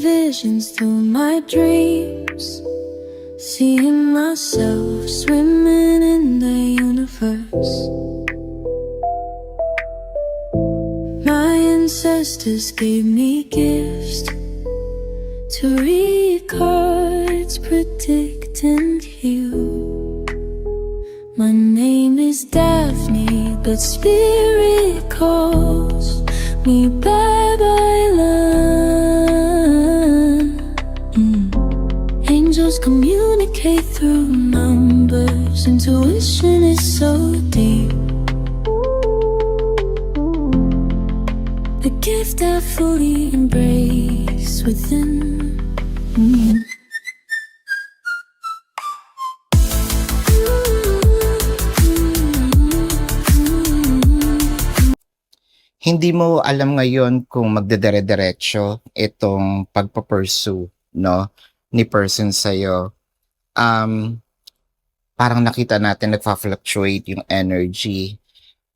visions through my dreams, seeing myself swimming in the universe. My ancestors gave me gifts to read cards, predict and heal. My name is Daphne, but spirit calls me Babylon. Angels communicate through numbers. Intuition is so deep. The gift I fully embrace within. Hindi mo alam ngayon kung magdedire-diretso itong pagpa-pursue, no, ni person sa'yo. Parang nakita natin nagfa-fluctuate yung energy.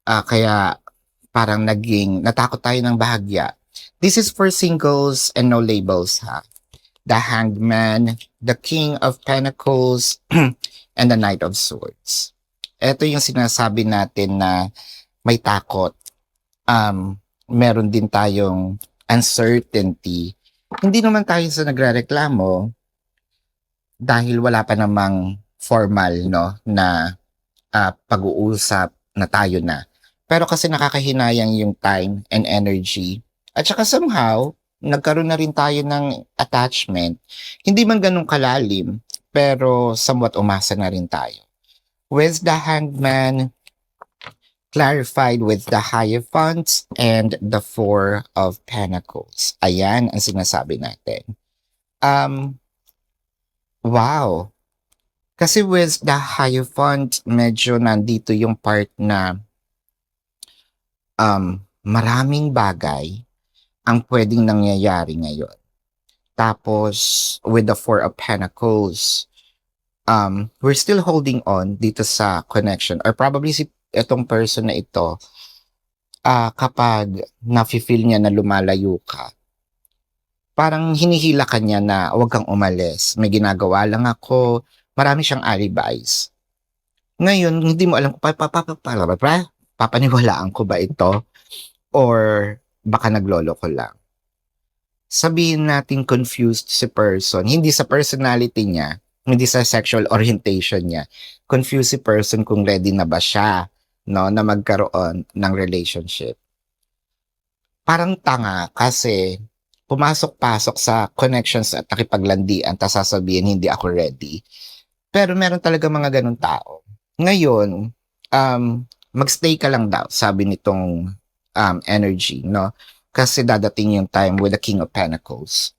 Kaya parang natakot tayo ng bahagya. This is for singles and no labels, ha. The Hangman, the King of Pentacles, and the Knight of Swords. Ito yung sinasabi natin na may takot. Meron din tayong uncertainty. Hindi naman tayo sa nagrereklamo dahil wala pa namang formal, no, na pag-uusap na tayo na. Pero kasi nakakahinayang yung time and energy. At saka somehow, nagkaroon na rin tayo ng attachment. Hindi man ganun kalalim, pero somewhat umasa na rin tayo. With the Hangman, clarified with the Hierophant and the Four of Pentacles. Ayan ang sinasabi natin. Wow. Kasi with the Hierophant, medyo nandito yung part na maraming bagay ang pwedeng nangyayari ngayon. Tapos, with the Four of Pentacles, we're still holding on dito sa connection. Or probably si itong person na ito, kapag nafe-feel niya na lumalayo ka, parang hinihila ka niya na huwag kang umalis. May ginagawa lang ako. Marami siyang alibis. Ngayon, hindi mo alam kung papaniwalaan ko ba ito? Or baka naglolo ko lang. Sabihin natin confused si person. Hindi sa personality niya, hindi sa sexual orientation niya. Confused si person kung ready na ba siya, no, na magkaroon ng relationship. Parang tanga kasi pumasok-pasok sa connections at nakipaglandian tapos sasabihin hindi ako ready. Pero meron talaga mga ganun tao. Ngayon, magstay ka lang daw, sabi nitong energy, no? Kasi dadating yung time with the King of Pentacles.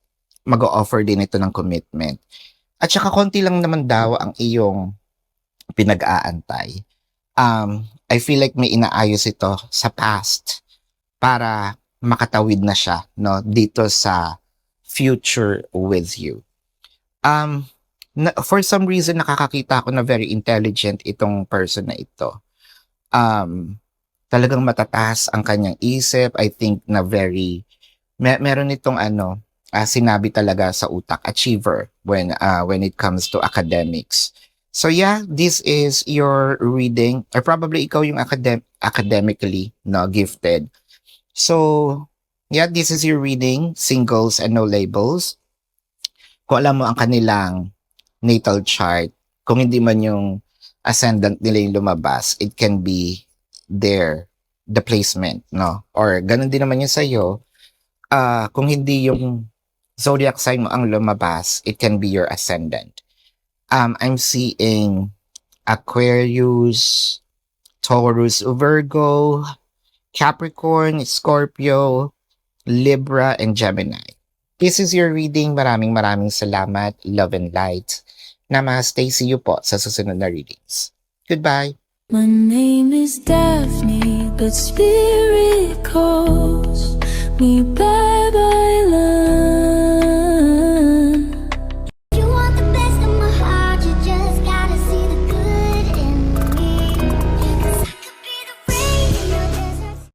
Mag-o-offer din ito ng commitment. At saka konti lang naman daw ang iyong pinag-aantay. I feel like may inaayos ito sa past para makatawid na siya, no, dito sa future with you. For some reason, nakakakita ako na very intelligent itong person na ito. Talagang matataas ang kanyang isip. I think na meron itong sinabi talaga sa utak, achiever when it comes to academics. So yeah, this is your reading, or probably ikaw yung academically, no, gifted. So yeah, this is your reading, singles and no labels. Kung alam mo ang kanilang natal chart, kung hindi man yung ascendant nila yung lumabas, it can be the placement, no? Or ganun din naman yun sa'yo. Kung hindi yung zodiac sign mo ang lumabas, it can be your ascendant. I'm seeing Aquarius, Taurus, Virgo, Capricorn, Scorpio, Libra, and Gemini. This is your reading. Maraming salamat. Love and light. Namaste. See you po sa susunod na readings. Goodbye. My name is Daphne, but spirit calls me Babylon.